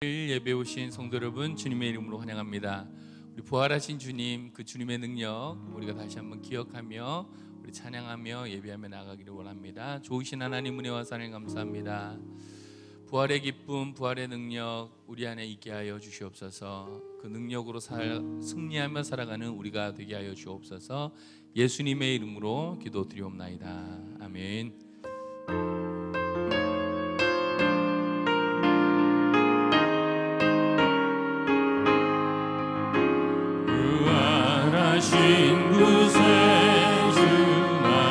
예배 오신 성도 여러분, 주님의 이름으로 환영합니다. 우리 부활하신 주님, 그 주님의 능력 우리가 다시 한번 기억하며 우리 찬양하며 예배하며 나가기를 원합니다. 좋으신 하나님 은혜와 사랑에 감사합니다. 부활의 기쁨, 부활의 능력 우리 안에 있게 하여 주시옵소서. 그 능력으로 승리하며 살아가는 우리가 되게 하여 주옵소서. 예수님의 이름으로 기도드리옵나이다. 아멘. 부활하신 구세주가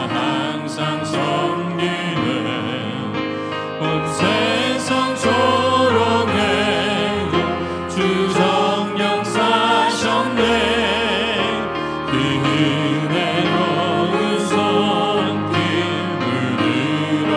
항상 섬기네. 온 세상 조롱해도 주 성령 사셨네. 그 은혜로운 손길 물들어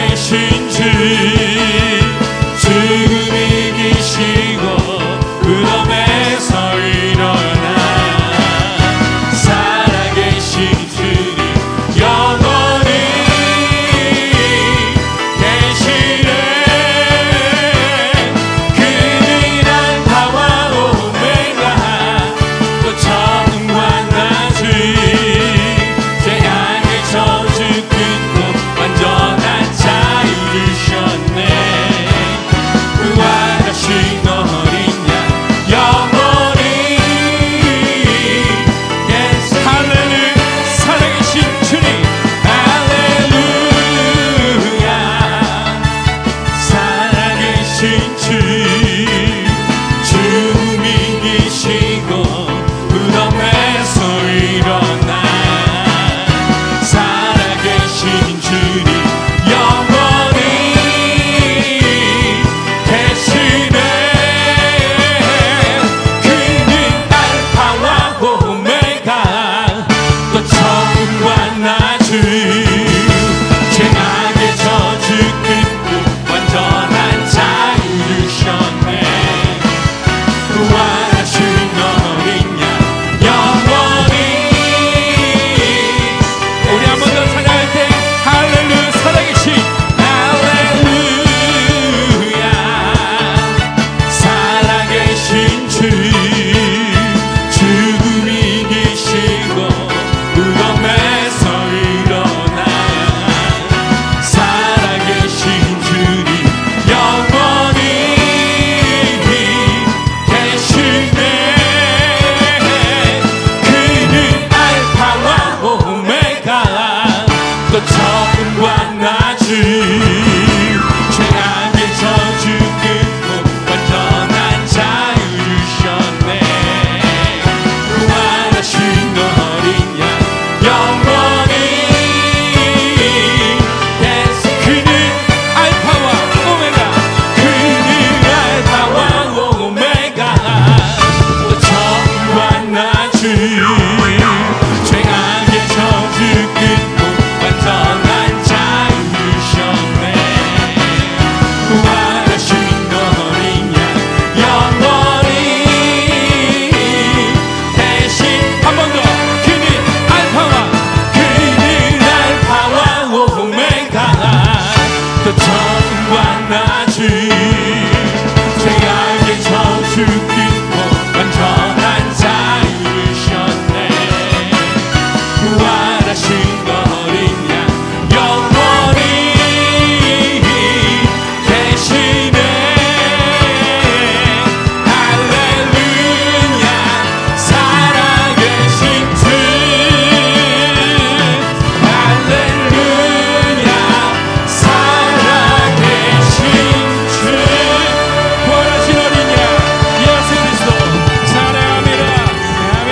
살아계신 주 죽음 이기시고 무덤에서 일어나 살아계신 주님 영원히 계시네. 그는 알파와 오메가 또 처음과 나중 죄악의 저주 끊고 완전한 자유를 주셨네. 부활하신 어린 양 영원히 할렐루야. 살아계신 주님 할렐루야. 살아계신 주 죽음 이기시고 무덤에서 일어나 살아계신 주님 영원히 계시네. 그는 알파와 오메가 또 처음과 나중 죄악의 저주 끊고 완전한 자유를 주셨네. 부활하신 어린 양 영원히. 우리 한 번 더 찬양할 때 할렐루야. 살아계신 할렐루야. 살아계신 주 죽음 이기시고 무덤에서 일어나 살아계신 주님 영원히 계시네. 그는 알파와 오메가 또 처음과 나중 죄악의 저주 끊고 완전한 자유를 주셨네. 부활하신 어린 양 영원히 그는 알파와 오메가 그는 알파와 오메가 또 처음과 나중 죄악의 저주 끊고 완전한 자유를 주셨네. 부활하신 어린 양 영원히 대신 한 번 더. 그는 알파와 오메가 또 처음과 나중 죄악의 저주 끊고 완전한 자유를 주셨네. 부활하신 어린 양 영원히 계시네. 할렐루야. 살아계신 주 할렐루야. 살아계신 주 부활하신 어린 양 예수 그리스도 사랑합니다. 아멘.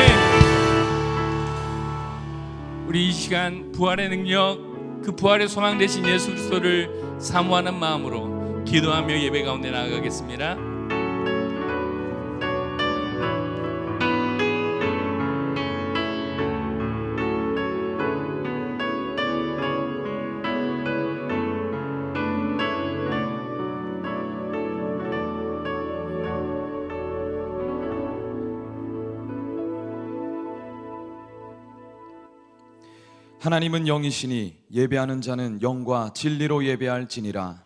우리 이 시간 부활의 능력, 그 부활의 소망 되신 예수 그리스도를 사모하는 마음으로 기도하며 예배 가운데 나아가겠습니다. 하나님은 영이시니 예배하는 자는 영과 진리로 예배할지니라.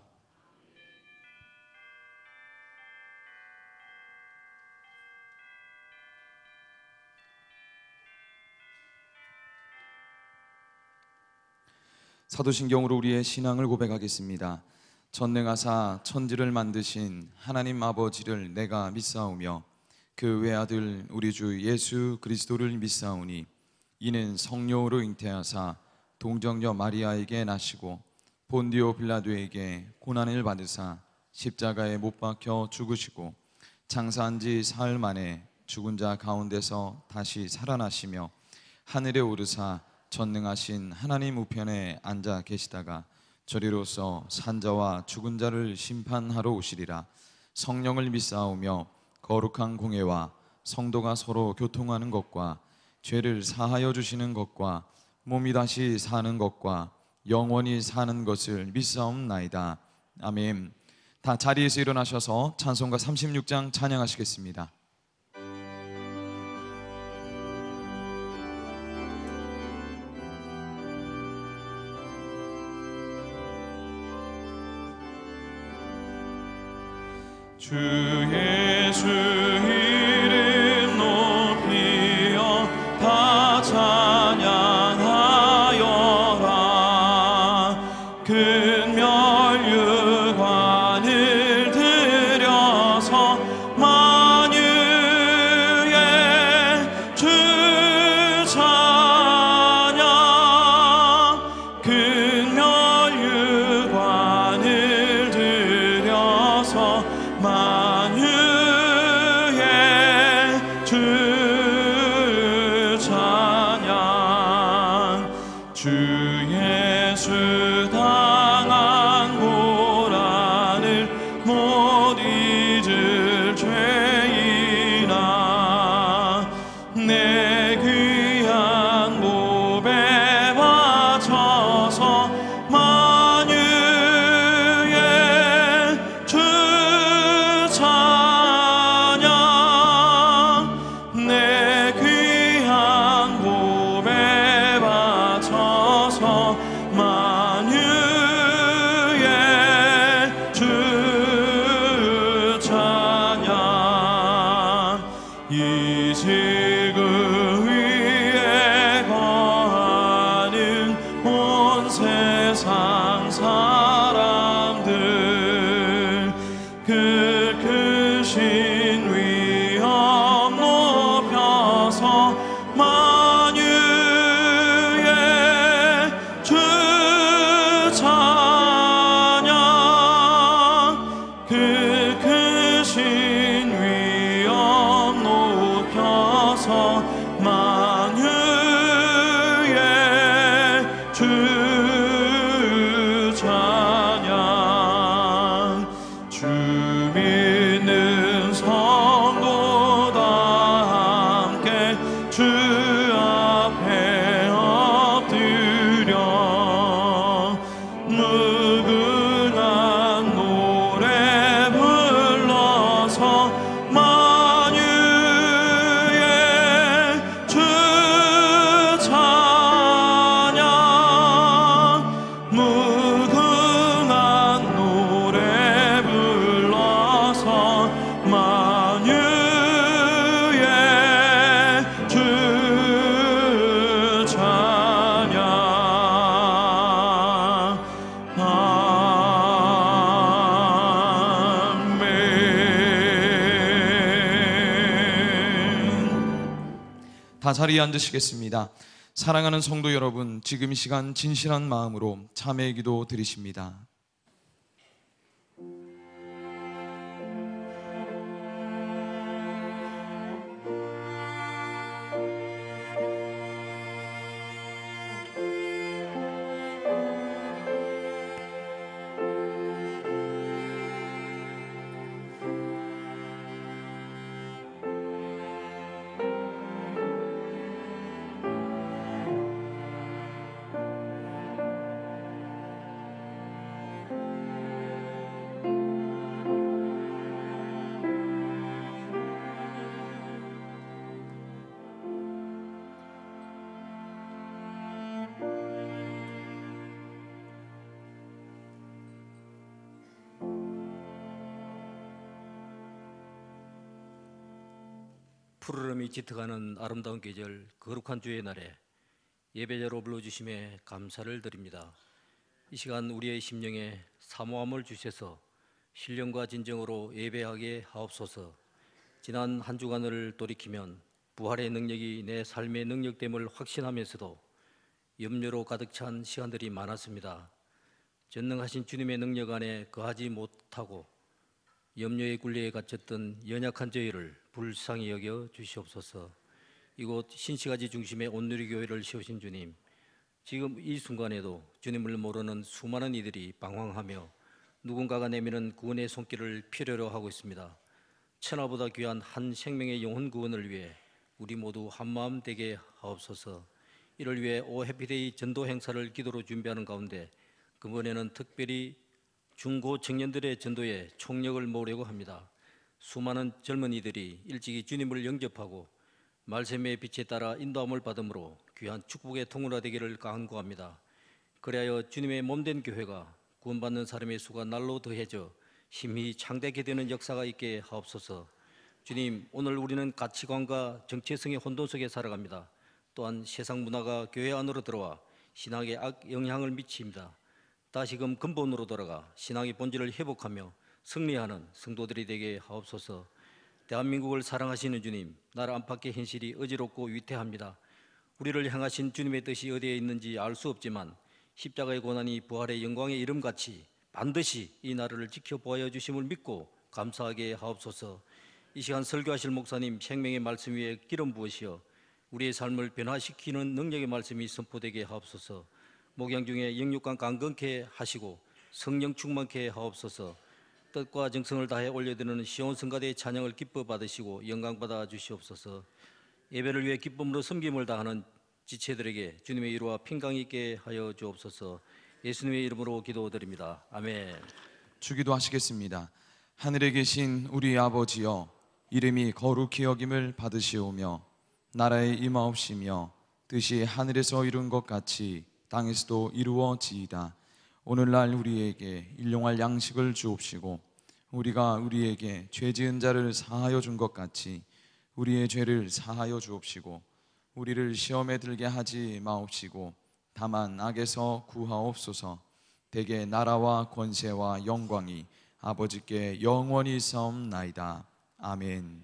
사도신경으로 우리의 신앙을 고백하겠습니다. 전능하사 천지를 만드신 하나님 아버지를 내가 믿사오며 그 외아들 우리 주 예수 그리스도를 믿사오니 이는 성령으로 잉태하사 동정녀 마리아에게 나시고 본디오 빌라도에게 고난을 받으사 십자가에 못 박혀 죽으시고 장사한 지 사흘 만에 죽은 자 가운데서 다시 살아나시며 하늘에 오르사 전능하신 하나님 우편에 앉아 계시다가 저리로서 산자와 죽은 자를 심판하러 오시리라. 성령을 믿사오며 거룩한 공회와 성도가 서로 교통하는 것과 죄를 사하여 주시는 것과 몸이 다시 사는 것과 영원히 사는 것을 믿사옵나이다. 아멘. 다 자리에서 일어나셔서 찬송가 36장 찬양하시겠습니다. 주 예수 이름 높이어 다 찬양하여라. 근멸유관을 들여서 만유의 주 찬양. 근멸유관을 들여서 만유의 주 찬양. 주 예수 당한 고난을 못 잊을 죄인아, 내 귀한 몸에 바쳐서 만유의 주 찬양. 내 귀한 몸에 바쳐서 만유의 주 찬양. 이 지구 위에 거하는 온 세상 사람들, 그 크신 위엄 높여서 만유의 주 찬양. 그 크신 위엄 높여서 만유의 주 찬양. 주 믿는 성도 다 함께 주 앞에 엎드려 무궁한 노래 불러서 만유의 주 찬양. 무궁한 노래 불러서 만유의 주 찬양. 아멘. 다 자리에 앉으시겠습니다. 사랑하는 성도 여러분, 지금 이 시간 진실한 마음으로 참회의 기도 드리십니다. 푸르름이 짙어가는 아름다운 계절, 거룩한 주의 날에 예배자로 불러주심에 감사를 드립니다. 이 시간 우리의 심령에 사모함을 주셔서 신령과 진정으로 예배하게 하옵소서. 지난 한 주간을 돌이키면 부활의 능력이 내 삶의 능력됨을 확신하면서도 염려로 가득 찬 시간들이 많았습니다. 전능하신 주님의 능력 안에 거하지 못하고 염려의 굴레에 갇혔던 연약한 저희를 불쌍히 여겨 주시옵소서. 이곳 신시가지 중심의 온누리교회를 세우신 주님, 지금 이 순간에도 주님을 모르는 수많은 이들이 방황하며 누군가가 내미는 구원의 손길을 필요로 하고 있습니다. 천하보다 귀한 한 생명의 영혼 구원을 위해 우리 모두 한마음 되게 하옵소서. 이를 위해 오 해피데이 전도 행사를 기도로 준비하는 가운데 이번에는 특별히 중고 청년들의 전도에 총력을 모으려고 합니다. 수많은 젊은이들이 일찍이 주님을 영접하고 말씀의 빛에 따라 인도함을 받음으로 귀한 축복의 통로가 되기를 간구합니다. 그리하여 주님의 몸된 교회가 구원받는 사람의 수가 날로 더해져 힘이 창대케 되는 역사가 있게 하옵소서. 주님, 오늘 우리는 가치관과 정체성의 혼돈 속에 살아갑니다. 또한 세상 문화가 교회 안으로 들어와 신앙에 악영향을 미칩니다. 다시금 근본으로 돌아가 신앙의 본질을 회복하며 승리하는 성도들이 되게 하옵소서. 대한민국을 사랑하시는 주님, 나라 안팎의 현실이 어지럽고 위태합니다. 우리를 향하신 주님의 뜻이 어디에 있는지 알 수 없지만 십자가의 고난이 부활의 영광의 이름같이 반드시 이 나라를 지켜보아 주심을 믿고 감사하게 하옵소서. 이 시간 설교하실 목사님 생명의 말씀 위에 기름 부으시어 우리의 삶을 변화시키는 능력의 말씀이 선포되게 하옵소서. 목양 중에 영육간 강건케 하시고 성령 충만케 하옵소서. 뜻과 정성을 다해 올려드리는 시온 성가대의 찬양을 기뻐 받으시고 영광 받아 주시옵소서. 예배를 위해 기쁨으로 섬김을 다하는 지체들에게 주님의 이루와 평강 있게 하여 주옵소서. 예수님의 이름으로 기도드립니다. 아멘. 주기도 하시겠습니다. 하늘에 계신 우리 아버지여, 이름이 거룩히 여김을 받으시오며 나라의 임하옵시며 뜻이 하늘에서 이룬 것 같이 땅에서도 이루어지이다. 오늘날 우리에게 일용할 양식을 주옵시고 우리가 우리에게 죄 지은 자를 사하여 준 것 같이 우리의 죄를 사하여 주옵시고 우리를 시험에 들게 하지 마옵시고 다만 악에서 구하옵소서. 대개 나라와 권세와 영광이 아버지께 영원히 있사옵나이다. 아멘.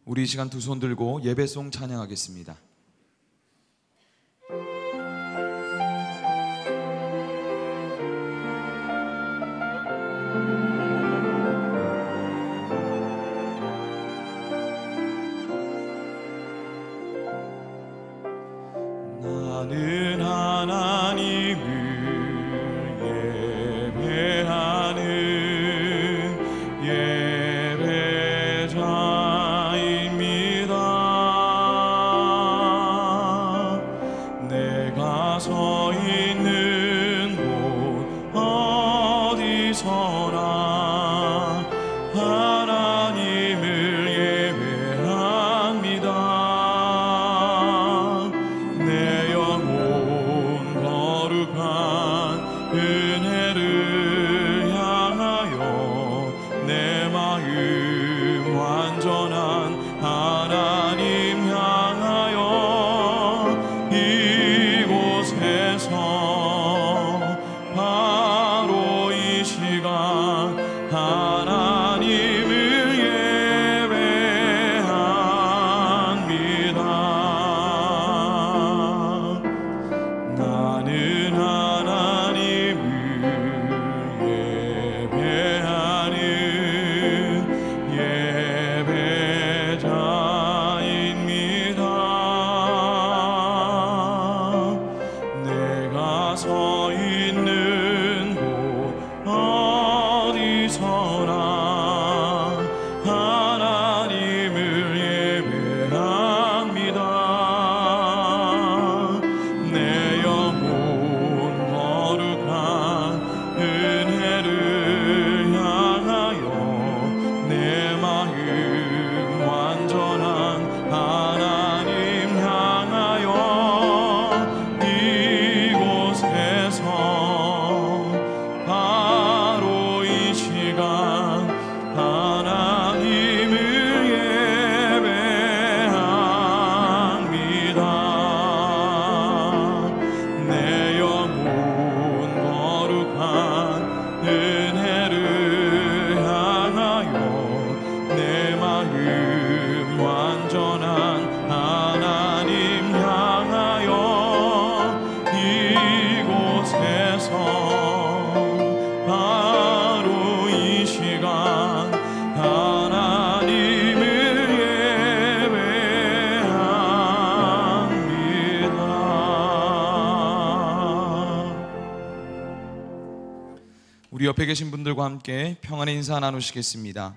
우리 이 시간 두 손 들고 예배송 찬양하겠습니다. 나는 하나님을 예배하는 예배자입니다. 우리 옆에 계신 분들과 함께 평안의 인사 나누시겠습니다.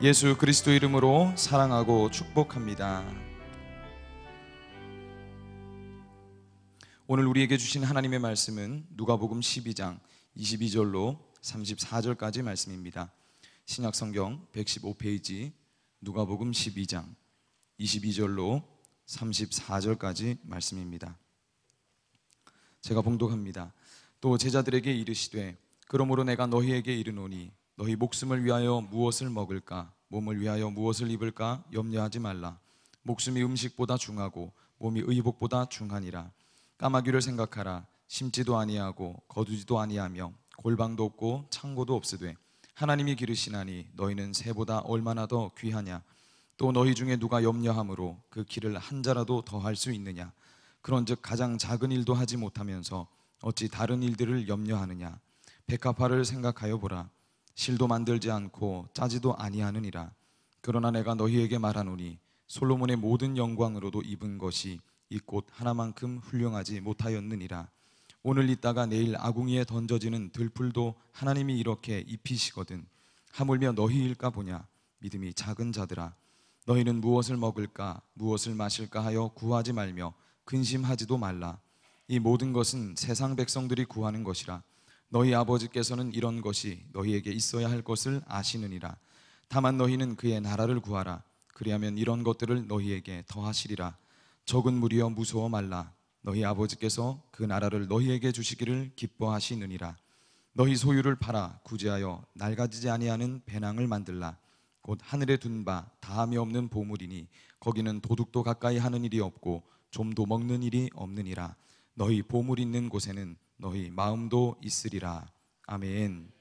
예수 그리스도 이름으로 사랑하고 축복합니다. 오늘 우리에게 주신 하나님의 말씀은 누가복음 12장 22절로 34절까지 말씀입니다. 신약성경 115페이지 누가복음 12장 22절로 34절까지 말씀입니다. 제가 봉독합니다. 또 제자들에게 이르시되 그러므로 내가 너희에게 이르노니 너희 목숨을 위하여 무엇을 먹을까 몸을 위하여 무엇을 입을까 염려하지 말라. 목숨이 음식보다 중하고 몸이 의복보다 중하니라. 까마귀를 생각하라. 심지도 아니하고 거두지도 아니하며 골방도 없고 창고도 없으되 하나님이 기르시나니 너희는 새보다 얼마나 더 귀하냐. 또 너희 중에 누가 염려함으로 그 길을 한 자라도 더 할 수 있느냐. 그런즉 가장 작은 일도 하지 못하면서 어찌 다른 일들을 염려하느냐. 백합화를 생각하여 보라. 실도 만들지 않고 짜지도 아니하느니라. 그러나 내가 너희에게 말하노니 솔로몬의 모든 영광으로도 입은 것이 이 꽃 하나만큼 훌륭하지 못하였느니라. 오늘 있다가 내일 아궁이에 던져지는 들풀도 하나님이 이렇게 입히시거든 하물며 너희일까 보냐. 믿음이 작은 자들아, 너희는 무엇을 먹을까 무엇을 마실까 하여 구하지 말며 근심하지도 말라. 이 모든 것은 세상 백성들이 구하는 것이라. 너희 아버지께서는 이런 것이 너희에게 있어야 할 것을 아시느니라. 다만 너희는 그의 나라를 구하라. 그리하면 이런 것들을 너희에게 더하시리라. 적은 무리여 무서워 말라. 너희 아버지께서 그 나라를 너희에게 주시기를 기뻐하시느니라. 너희 소유를 팔아 구제하여 낡아지지 아니하는 배낭을 만들라. 곧 하늘에 둔 바 다함이 없는 보물이니 거기는 도둑도 가까이 하는 일이 없고 좀도 먹는 일이 없느니라. 너희 보물 있는 곳에는 너희 마음도 있으리라. 아멘.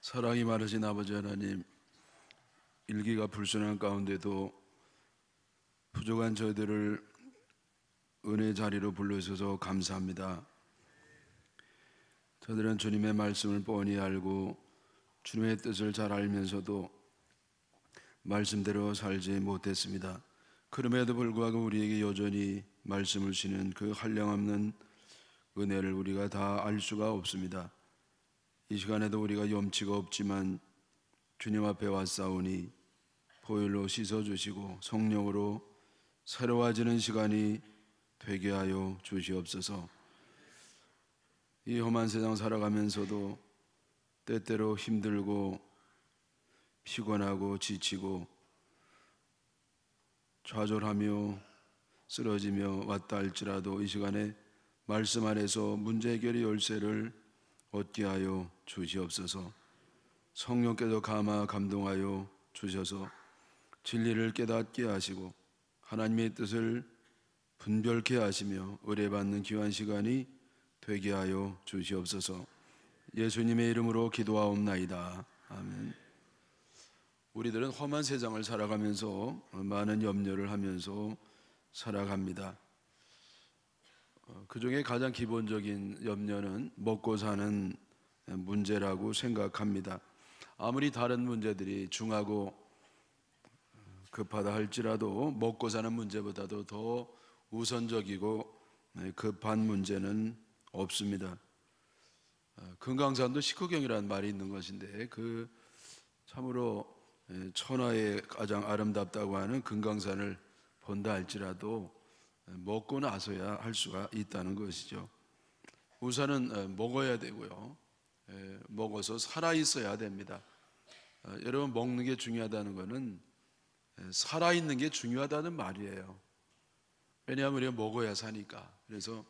사랑이 많으신 아버지 하나님, 일기가 불순한 가운데도 부족한 저희들을 은혜 자리로 불러주셔서 감사합니다. 저들은 주님의 말씀을 뻔히 알고 주님의 뜻을 잘 알면서도 말씀대로 살지 못했습니다. 그럼에도 불구하고 우리에게 여전히 말씀을 주시는 그 한량없는 은혜를 우리가 다 알 수가 없습니다. 이 시간에도 우리가 염치가 없지만 주님 앞에 왔사오니 보혈로 씻어주시고 성령으로 새로워지는 시간이 되게 하여 주시옵소서. 이 험한 세상 살아가면서도 때때로 힘들고 피곤하고 지치고 좌절하며 쓰러지며 왔다 할지라도 이 시간에 말씀 안에서 문제 해결의 열쇠를 얻게 하여 주시옵소서. 성령께서 감화 감동하여 주셔서 진리를 깨닫게 하시고 하나님의 뜻을 분별케 하시며 의뢰받는 귀한 시간이 되게 하여 주시옵소서. 예수님의 이름으로 기도하옵나이다. 아멘. 우리들은 험한 세상을 살아가면서 많은 염려를 하면서 살아갑니다. 그 중에 가장 기본적인 염려는 먹고 사는 문제라고 생각합니다. 아무리 다른 문제들이 중하고 급하다 할지라도 먹고 사는 문제보다도 더 우선적이고 급한 문제는 없습니다. 금강산도 식후경이라는 말이 있는 것인데 그 참으로 천하에 가장 아름답다고 하는 금강산을 본다 할지라도 먹고 나서야 할 수가 있다는 것이죠. 우선은 먹어야 되고요. 먹어서 살아있어야 됩니다. 여러분, 먹는 게 중요하다는 것은 살아있는 게 중요하다는 말이에요. 왜냐하면 우리가 먹어야 사니까. 그래서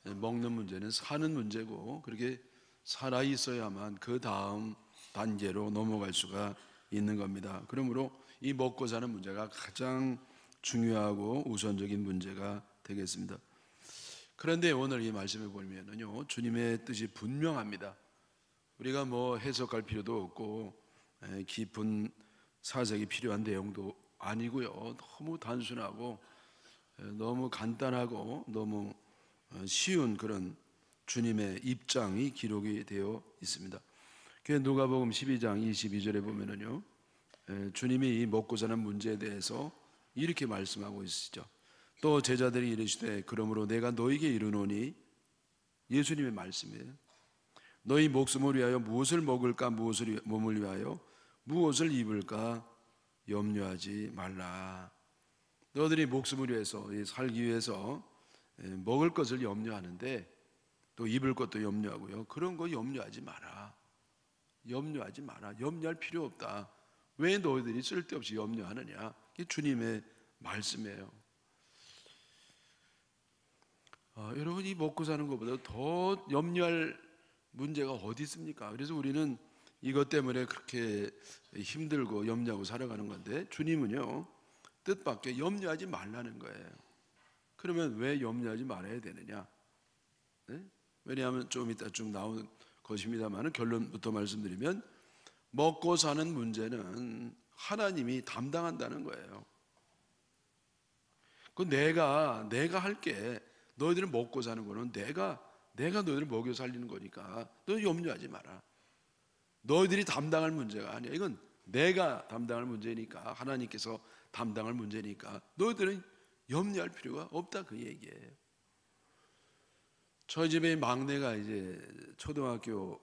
먹는 문제는 사는 문제고 그렇게 살아있어야만 그 다음 단계로 넘어갈 수가 있는 겁니다. 그러므로 이 먹고 사는 문제가 가장 중요하고 우선적인 문제가 되겠습니다. 그런데 오늘 이 말씀을 보면요, 주님의 뜻이 분명합니다. 우리가 뭐 해석할 필요도 없고 깊은 사색이 필요한 내용도 아니고요. 너무 단순하고 너무 간단하고 너무 쉬운 그런 주님의 입장이 기록이 되어 있습니다. 누가복음 12장 22절에 보면은요, 주님이 이 먹고 사는 문제에 대해서 이렇게 말씀하고 있으시죠. 또 제자들이 이르시되 그러므로 내가 너에게 이르노니, 예수님의 말씀이에요. 너희 목숨을 위하여 무엇을 먹을까, 무엇을 몸을 위하여 무엇을 입을까 염려하지 말라. 너희들이 목숨을 위해서 살기 위해서 먹을 것을 염려하는데 또 입을 것도 염려하고요. 그런 거 염려하지 마라. 염려하지 마라. 염려할 필요 없다. 왜 너희들이 쓸데없이 염려하느냐? 이게 주님의 말씀이에요. 여러분, 이 먹고 사는 것보다 더 염려할 문제가 어디 있습니까? 그래서 우리는 이것 때문에 그렇게 힘들고 염려하고 살아가는 건데, 주님은요 뜻밖의 염려하지 말라는 거예요. 그러면 왜 염려하지 말아야 되느냐? 네? 왜냐하면 좀 이따 쭉 나올 것입니다만 결론부터 말씀드리면 먹고 사는 문제는 하나님이 담당한다는 거예요. 그 내가 할게. 너희들은 먹고 사는 거는 내가 너희들을 먹여 살리는 거니까 너 염려하지 마라. 너희들이 담당할 문제가 아니야. 이건 내가 담당할 문제니까, 하나님께서 담당할 문제니까 너희들은 염려할 필요가 없다, 그 얘기예요. 저희 집의 막내가 이제 초등학교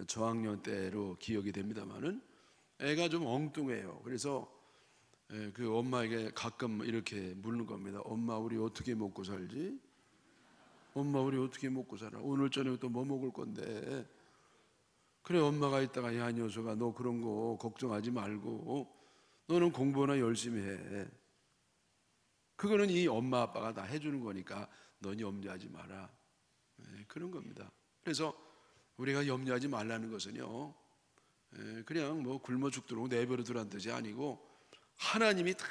저학년 때로 기억이 됩니다만은 애가 좀 엉뚱해요. 그래서 그 엄마에게 가끔 이렇게 묻는 겁니다. 엄마, 우리 어떻게 먹고 살지? 엄마, 우리 어떻게 먹고 살아? 오늘 저녁에 또 뭐 먹을 건데? 그래, 엄마가 있다가, 야, 녀석아, 너 그런 거 걱정하지 말고 너는 공부나 열심히 해. 그거는 이 엄마 아빠가 다 해주는 거니까 넌 염려하지 마라. 그런 겁니다. 그래서 우리가 염려하지 말라는 것은요, 그냥 뭐 굶어 죽도록 내버려 두라는 뜻이 아니고 하나님이 다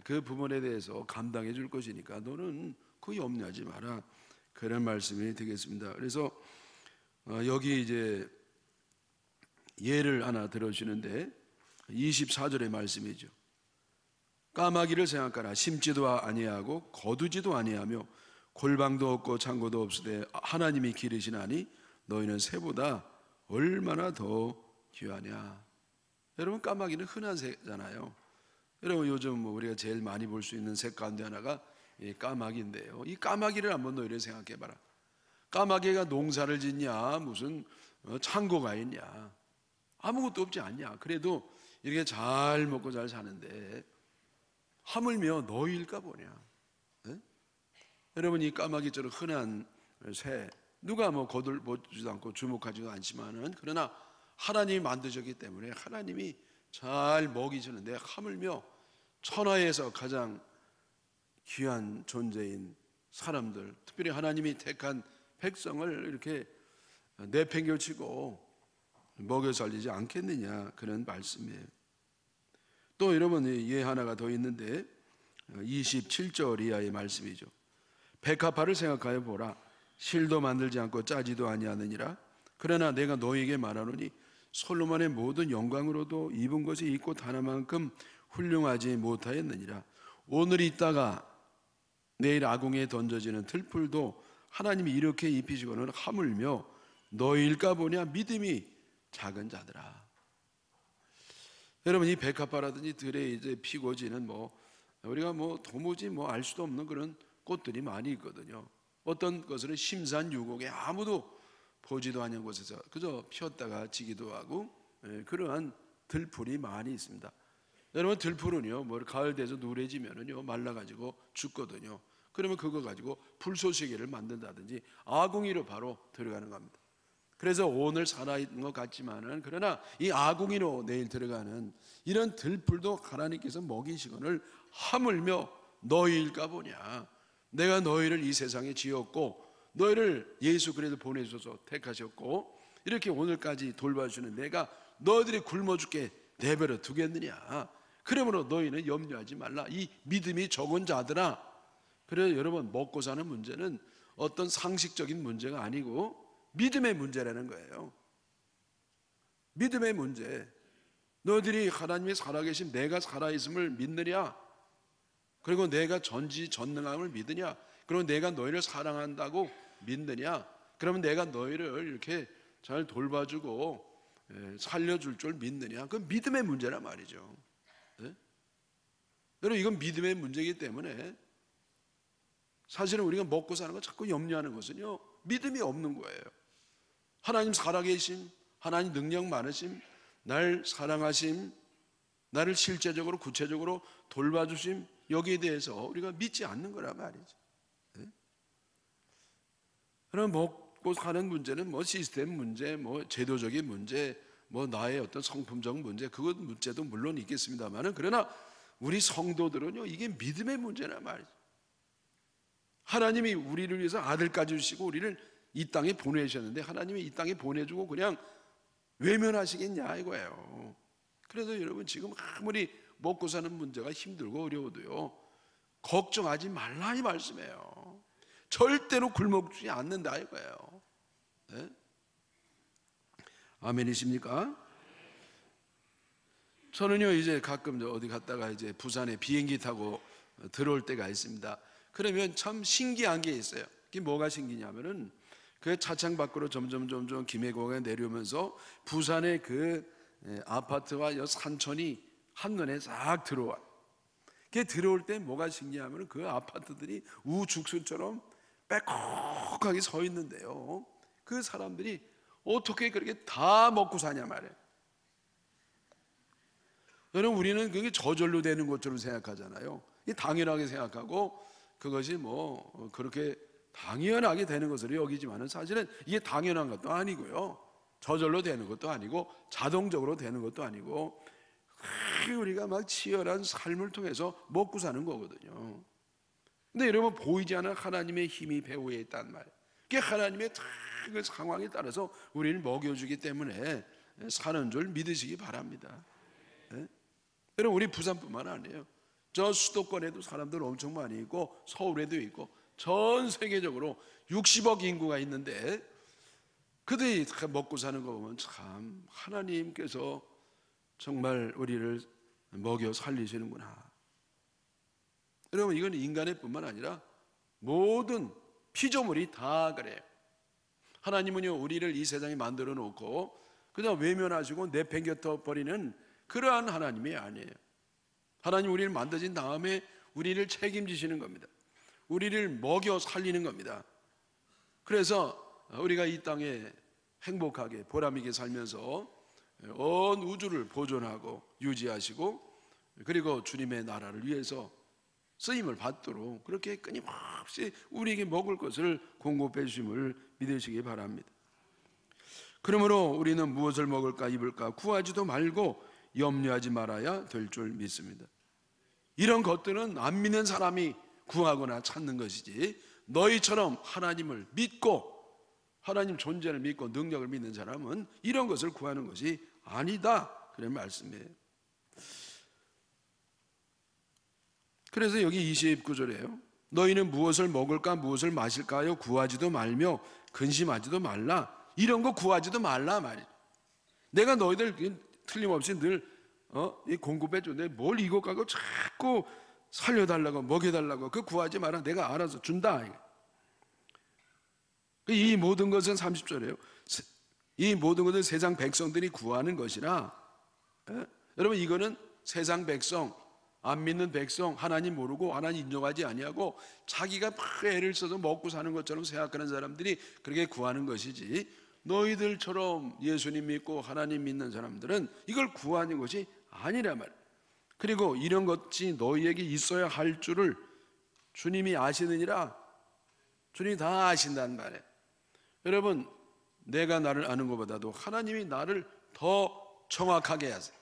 그 부분에 대해서 감당해 줄 것이니까 너는 그 염려하지 마라, 그런 말씀이 되겠습니다. 그래서 여기 이제 예를 하나 들어주는데 24절의 말씀이죠. 까마귀를 생각하라. 심지도 아니하고 거두지도 아니하며 골방도 없고 창고도 없으되 하나님이 기르시나니 너희는 새보다 얼마나 더 귀하냐. 여러분, 까마귀는 흔한 새잖아요. 여러분, 요즘 우리가 제일 많이 볼 수 있는 새 가운데 하나가 이 까마귀인데요. 이 까마귀를 한번 너희를 생각해 봐라. 까마귀가 농사를 짓냐, 무슨 창고가 있냐, 아무것도 없지 않냐. 그래도 이렇게 잘 먹고 잘 사는데 하물며 너희일까 보냐. 네? 여러분, 이 까마귀처럼 흔한 새, 누가 뭐 거들보지도 않고 주목하지도 않지만은, 그러나 하나님이 만드셨기 때문에 하나님이 잘 먹이시는데, 하물며 천하에서 가장 귀한 존재인 사람들, 특별히 하나님이 택한 백성을 이렇게 내팽겨치고 먹여 살리지 않겠느냐, 그런 말씀이에요. 또 여러분, 예 하나가 더 있는데 27절 이하의 말씀이죠. 백합화를 생각하여 보라. 실도 만들지 않고 짜지도 아니하느니라. 그러나 내가 너희에게 말하노니 솔로몬의 모든 영광으로도 입은 것이 있고 하나만큼 훌륭하지 못하였느니라. 오늘 있다가 내일 아궁이에 던져지는 들풀도 하나님이 이렇게 입히시고는 하물며 너희일까 보냐. 믿음이 작은 자들아. 여러분, 이 백합화라든지 들에 이제 피고 지는 우리가 도무지 알 수도 없는 그런 꽃들이 많이 있거든요. 어떤 것은 심산유곡에 아무도 보지도 않은 곳에서 그저 피었다가 지기도 하고, 그러한 들풀이 많이 있습니다. 여러분, 들풀은요, 가을 돼서 누래지면은요 말라가지고 죽거든요. 그러면 그거 가지고 불쏘시개를 만든다든지 아궁이로 바로 들어가는 겁니다. 그래서 오늘 살아있는 것 같지만은, 그러나 이 아궁이로 내일 들어가는 이런 들풀도 하나님께서 먹이시거늘 하물며 너희일까 보냐. 내가 너희를 이 세상에 지었고 너희를 예수 그리스도 보내셔서 택하셨고 이렇게 오늘까지 돌봐주는 내가 너희들이 굶어 죽게 내버려 두겠느냐. 그러므로 너희는 염려하지 말라. 이 믿음이 적은 자들아. 그래서 여러분, 먹고 사는 문제는 어떤 상식적인 문제가 아니고 믿음의 문제라는 거예요. 믿음의 문제. 너희들이 하나님의 살아계신 내가 살아있음을 믿느냐, 그리고 내가 전지전능함을 믿느냐, 그리고 내가 너희를 사랑한다고 믿느냐, 그러면 내가 너희를 이렇게 잘 돌봐주고 살려줄 줄 믿느냐. 그건 믿음의 문제란 말이죠. 네? 여러분, 이건 믿음의 문제이기 때문에 사실은 우리가 먹고 사는 거 자꾸 염려하는 것은요, 믿음이 없는 거예요. 하나님 살아계심, 하나님 능력 많으심, 날 사랑하심, 나를 실제적으로 구체적으로 돌봐주심, 여기에 대해서 우리가 믿지 않는 거란 말이죠. 네? 그럼 먹고 사는 문제는 시스템 문제, 제도적인 문제, 나의 어떤 성품적 문제, 그것 문제도 물론 있겠습니다만은, 그러나 우리 성도들은요, 이게 믿음의 문제란 말이죠. 하나님이 우리를 위해서 아들까지 주시고 우리를 이 땅에 보내셨는데, 하나님이 이 땅에 보내주고 그냥 외면하시겠냐 이거예요. 그래서 여러분, 지금 아무리 먹고 사는 문제가 힘들고 어려워도요, 걱정하지 말라 이 말씀이에요. 절대로 굶어 죽지 않는다 이거예요. 네? 아멘이십니까? 저는요, 이제 가끔 어디 갔다가 이제 부산에 비행기 타고 들어올 때가 있습니다. 그러면 참 신기한 게 있어요. 그게 뭐가 신기냐면은, 그 차창 밖으로 점점 김해고가 내려오면서 부산의 그 아파트와 산촌이 한눈에 싹 들어와요. 그게 들어올 때 뭐가 신기하면 그 아파트들이 우죽순처럼 빼곡하게 서 있는데요, 그 사람들이 어떻게 그렇게 다 먹고 사냐 말이에요. 여러분, 우리는 그게 저절로 되는 것처럼 생각하잖아요. 이게 당연하게 생각하고 그것이 그렇게 당연하게 되는 것으로 여기지만은, 사실은 이게 당연한 것도 아니고요, 저절로 되는 것도 아니고 자동적으로 되는 것도 아니고, 우리가 막 치열한 삶을 통해서 먹고 사는 거거든요. 근데 여러분, 보이지 않는 하나님의 힘이 배후에 있단 말이에요. 그게 하나님의 그 상황에 따라서 우리를 먹여주기 때문에 사는 줄 믿으시기 바랍니다. 네? 여러분, 우리 부산뿐만 아니에요. 저 수도권에도 사람들 엄청 많이 있고, 서울에도 있고, 전 세계적으로 60억 인구가 있는데 그들이 다 먹고 사는 거 보면 참 하나님께서 정말 우리를 먹여 살리시는구나. 여러분, 이건 인간의 뿐만 아니라 모든 피조물이 다 그래요. 하나님은요, 우리를 이 세상에 만들어 놓고 그냥 외면하시고 내팽겨쳐 버리는 그러한 하나님이 아니에요. 하나님 우리를 만드신 다음에 우리를 책임지시는 겁니다. 우리를 먹여 살리는 겁니다. 그래서 우리가 이 땅에 행복하게 보람있게 살면서 온 우주를 보존하고 유지하시고 그리고 주님의 나라를 위해서 쓰임을 받도록 그렇게 끊임없이 우리에게 먹을 것을 공급해 주심을 믿으시기 바랍니다. 그러므로 우리는 무엇을 먹을까 입을까 구하지도 말고 염려하지 말아야 될 줄 믿습니다. 이런 것들은 안 믿는 사람이 구하거나 찾는 것이지, 너희처럼 하나님을 믿고 하나님 존재를 믿고 능력을 믿는 사람은 이런 것을 구하는 것이 아니다, 그런 말씀이에요. 그래서 여기 29절에요. 너희는 무엇을 먹을까 무엇을 마실까요 구하지도 말며 근심하지도 말라. 이런 거 구하지도 말라 말이에요. 내가 너희들 틀림없이 늘 공급해 줘. 내가 뭘 이거 가고 자꾸 살려달라고 먹여달라고 그 구하지 마라. 내가 알아서 준다. 이 모든 것은 30절이에요. 이 모든 것은 세상 백성들이 구하는 것이라. 여러분, 이거는 세상 백성, 안 믿는 백성, 하나님 모르고 하나님 인정하지 아니하고 자기가 막 애를 써서 먹고 사는 것처럼 생각하는 사람들이 그렇게 구하는 것이지, 너희들처럼 예수님 믿고 하나님 믿는 사람들은 이걸 구하는 것이 아니란 말이에요. 그리고 이런 것이 너희에게 있어야 할 줄을 주님이 아시느니라. 주님이 다 아신다는 말이에요. 여러분, 내가 나를 아는 것보다도 하나님이 나를 더 정확하게 하세요.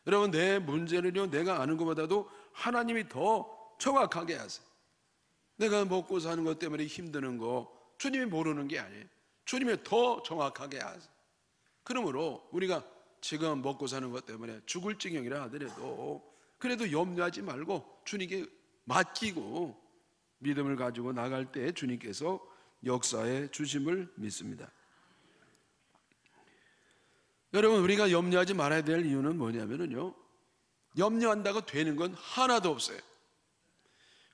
여러분, 내 문제는요, 내가 아는 것보다도 하나님이 더 정확하게 하세요. 내가 먹고 사는 것 때문에 힘드는 거 주님이 모르는 게 아니에요. 주님이 더 정확하게 하세요. 그러므로 우리가 지금 먹고 사는 것 때문에 죽을 지경이라 하더라도 그래도 염려하지 말고 주님께 맡기고 믿음을 가지고 나갈 때 주님께서 역사해 주심을 믿습니다. 여러분, 우리가 염려하지 말아야 될 이유는 뭐냐면요, 염려한다고 되는 건 하나도 없어요.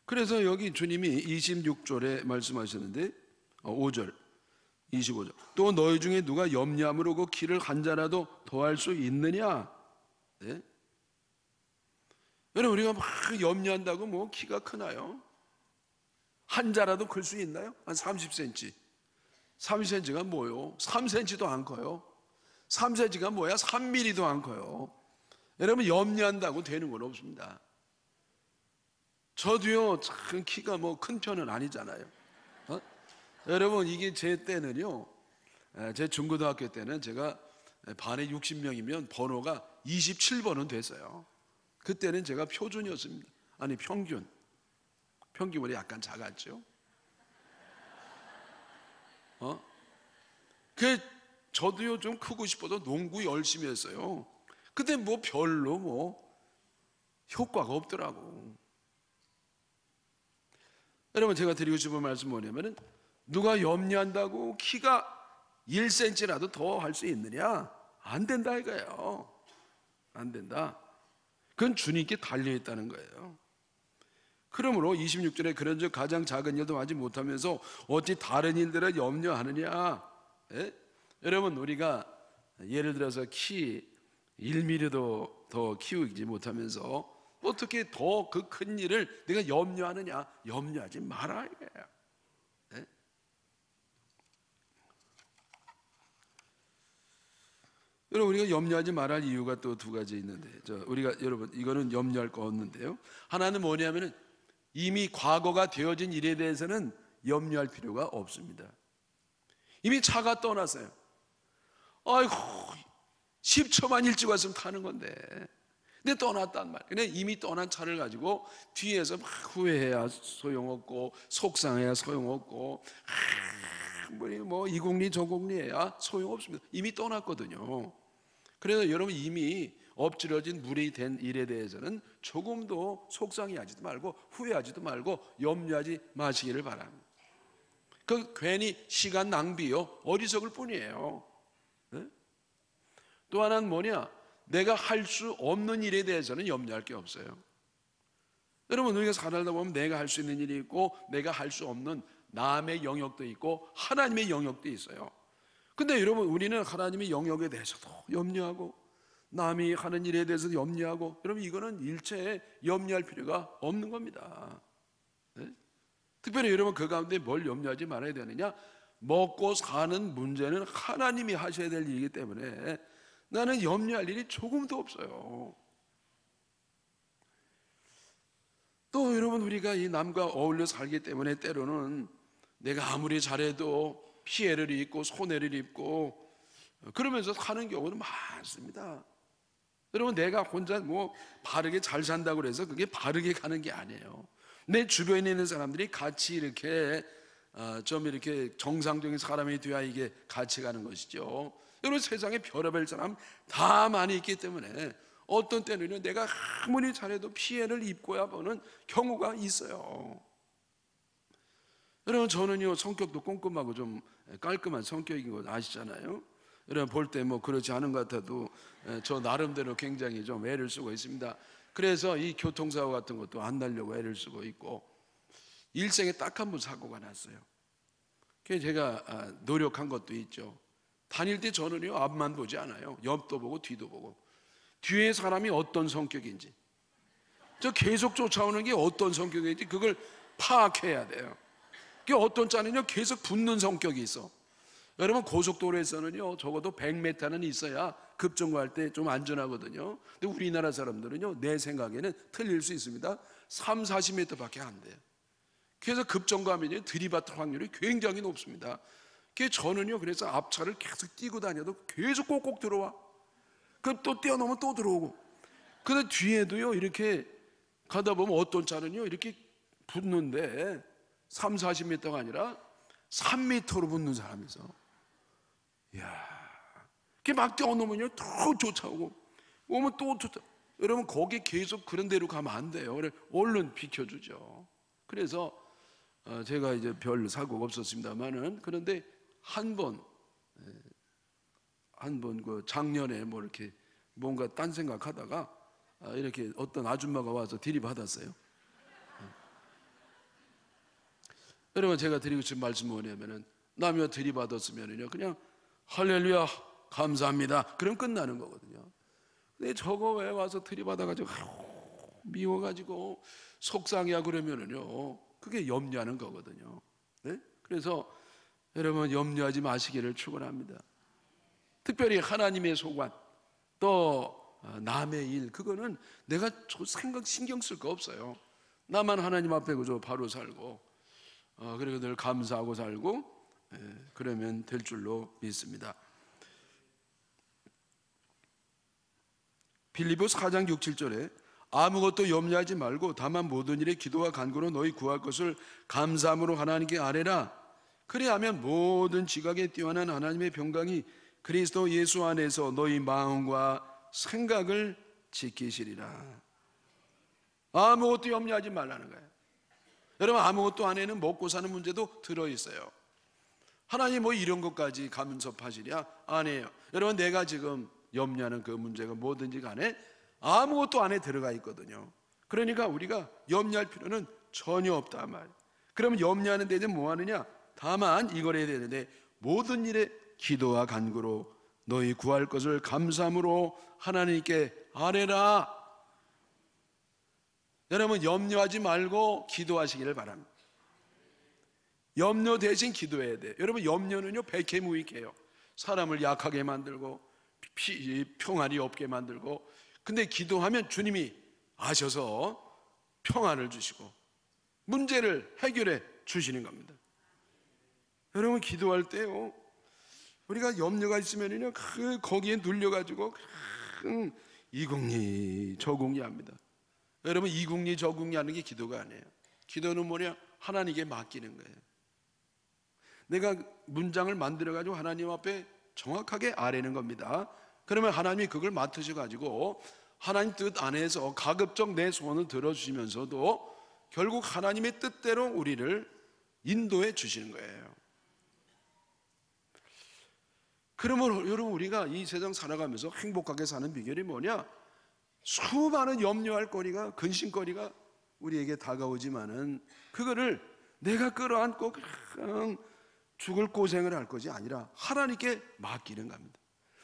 그래서 여기 주님이 26절에 말씀하셨는데 5절 25절 또 너희 중에 누가 염려함으로 그 키를 한 자라도 더할 수 있느냐. 네? 여러분, 우리가 막 염려한다고 뭐 키가 크나요? 한 자라도 클 수 있나요? 한 30cm 30cm가 뭐요? 3cm도 안 커요. 3cm가 뭐야? 3mm도 안 커요. 여러분, 염려한다고 되는 건 없습니다. 저도요, 참 키가 뭐 큰 편은 아니잖아요. 여러분, 이게 제 때는요, 제 중고등학교 때는 제가 반에 60명이면 번호가 27번은 됐어요. 그때는 제가 표준이었습니다. 아니, 평균보다 약간 작았죠. 저도요 좀 크고 싶어서 농구 열심히 했어요. 근데 뭐 별로 뭐 효과가 없더라고. 여러분, 제가 드리고 싶은 말씀 뭐냐면은, 누가 염려한다고 키가 1cm라도 더 할 수 있느냐? 안 된다 이거예요. 안 된다. 그건 주님께 달려있다는 거예요. 그러므로 26절에 그런즉 가장 작은 일도 하지 못하면서 어찌 다른 일들을 염려하느냐. 예? 여러분, 우리가 예를 들어서 키 1mm도 더 키우지 못하면서 어떻게 더 그 큰 일을 내가 염려하느냐. 염려하지 마라 이거예요. 예? 여러분, 우리가 염려하지 말할 이유가 또 두 가지 있는데, 여러분, 이거는 염려할 거 없는데요, 하나는 뭐냐면은 이미 과거가 되어진 일에 대해서는 염려할 필요가 없습니다. 이미 차가 떠났어요. 아이고, 10초만 일찍 왔으면 타는 건데. 근데 떠났단 말이에요. 근데 이미 떠난 차를 가지고 뒤에서 막 후회해야 소용없고 속상해야 소용없고 뭐 이 공리 저 공리해야 소용없습니다. 이미 떠났거든요. 그래서 여러분, 이미 엎질러진 물이 된 일에 대해서는 조금도 속상해하지도 말고 후회하지도 말고 염려하지 마시기를 바랍니다. 그 괜히 시간 낭비요, 어리석을 뿐이에요. 네? 또 하나는 뭐냐? 내가 할 수 없는 일에 대해서는 염려할 게 없어요. 여러분, 우리가 살다 보면 내가 할 수 있는 일이 있고 내가 할 수 없는 남의 영역도 있고 하나님의 영역도 있어요. 근데 여러분, 우리는 하나님의 영역에 대해서도 염려하고 남이 하는 일에 대해서도 염려하고, 여러분 이거는 일체에 염려할 필요가 없는 겁니다. 네? 특별히 여러분 그 가운데 뭘 염려하지 말아야 되느냐? 먹고 사는 문제는 하나님이 하셔야 될 일이기 때문에 나는 염려할 일이 조금도 없어요. 또 여러분, 우리가 이 남과 어울려 살기 때문에 때로는 내가 아무리 잘해도 피해를 입고 손해를 입고 그러면서 사는 경우는 많습니다. 여러분, 내가 혼자 뭐 바르게 잘 산다고 해서 그게 바르게 가는 게 아니에요. 내 주변에 있는 사람들이 같이 이렇게 좀 이렇게 정상적인 사람이 되어야 이게 같이 가는 것이죠. 여러분, 세상에 별의별 사람 다 많이 있기 때문에 어떤 때는 내가 아무리 잘해도 피해를 입고야 보는 경우가 있어요. 여러분, 저는요 성격도 꼼꼼하고 좀 깔끔한 성격인 거 아시잖아요. 여러분 볼 때 뭐 그렇지 않은 것 같아도 저 나름대로 굉장히 좀 애를 쓰고 있습니다. 그래서 이 교통사고 같은 것도 안 나려고 애를 쓰고 있고, 일생에 딱 한 번 사고가 났어요. 그래서 제가 노력한 것도 있죠. 다닐 때 저는요 앞만 보지 않아요. 옆도 보고 뒤도 보고, 뒤에 사람이 어떤 성격인지, 저 계속 쫓아오는 게 어떤 성격인지 그걸 파악해야 돼요. 그 어떤 자는요 계속 붙는 성격이 있어. 여러분, 고속도로에서는요 적어도 100m는 있어야 급정거할 때 좀 안전하거든요. 근데 우리나라 사람들은요 내 생각에는 틀릴 수 있습니다. 3, 40m밖에 안 돼요. 그래서 급정거하면 들이받을 확률이 굉장히 높습니다. 그래서 저는요 그래서 앞차를 계속 뛰고 다녀도 계속 꼭꼭 들어와. 그럼 또 뛰어넘으면 또 들어오고. 근데 뒤에도요 이렇게 가다 보면 어떤 차는요 이렇게 붙는데 3, 40m가 아니라 3m로 붙는 사람이 있어. 이야, 그게 막 뛰어넘으면요 또 쫓아오고, 오면 또 쫓아. 여러분, 거기 계속 그런 데로 가면 안 돼요. 그래 얼른 비켜주죠. 그래서 제가 이제 별 사고가 없었습니다만은, 그런데 한 번 그 작년에 뭐 이렇게 뭔가 딴 생각하다가 이렇게 어떤 아줌마가 와서 들이받았어요. 여러분, 제가 드리고 싶은 말씀은 뭐냐면은, 남이 들이받았으면은요 그냥 할렐루야 감사합니다 그럼 끝나는 거거든요. 근데 저거 왜 와서 들이받아가지고 미워가지고 속상해야 그러면은요 그게 염려하는 거거든요. 네? 그래서 여러분, 염려하지 마시기를 축원합니다. 특별히 하나님의 소관, 또 남의 일, 그거는 내가 생각 신경 쓸 거 없어요. 나만 하나님 앞에 그저 바로 살고 그리고 늘 감사하고 살고, 그러면 될 줄로 믿습니다. 빌립보서 4장 6, 7절에 아무것도 염려하지 말고 다만 모든 일에 기도와 간구로 너희 구할 것을 감사함으로 하나님께 아뢰라. 그리하면 모든 지각에 뛰어난 하나님의 평강이 그리스도 예수 안에서 너희 마음과 생각을 지키시리라. 아무것도 염려하지 말라는 거예요. 여러분, 아무것도 안에는 먹고 사는 문제도 들어있어요. 하나님 뭐 이런 것까지 감섭하시랴? 아니에요. 여러분, 내가 지금 염려하는 그 문제가 뭐든지 간에 아무것도 안에 들어가 있거든요. 그러니까 우리가 염려할 필요는 전혀 없다 말이에요. 그러면 염려하는 데는 뭐 하느냐? 다만 이걸 해야 되는데, 모든 일에 기도와 간구로 너희 구할 것을 감사함으로 하나님께 아뢰라. 여러분, 염려하지 말고 기도하시기를 바랍니다. 염려 대신 기도해야 돼요. 여러분, 염려는요 백해무익해요. 사람을 약하게 만들고 평안이 없게 만들고, 근데 기도하면 주님이 아셔서 평안을 주시고 문제를 해결해 주시는 겁니다. 여러분, 기도할 때요 우리가 염려가 있으면요 거기에 눌려가지고 이궁리 저궁리 합니다. 여러분, 이궁리 저궁리 하는 게 기도가 아니에요. 기도는 뭐냐? 하나님께 맡기는 거예요. 내가 문장을 만들어가지고 하나님 앞에 정확하게 아뢰는 겁니다. 그러면 하나님이 그걸 맡으셔가지고 하나님 뜻 안에서 가급적 내 소원을 들어주시면서도 결국 하나님의 뜻대로 우리를 인도해 주시는 거예요. 그러면 여러분, 우리가 이 세상 살아가면서 행복하게 사는 비결이 뭐냐? 수많은 염려할 거리가, 근심거리가 우리에게 다가오지만은 그거를 내가 끌어안고 그냥 죽을 고생을 할 것이 아니라 하나님께 맡기는 겁니다.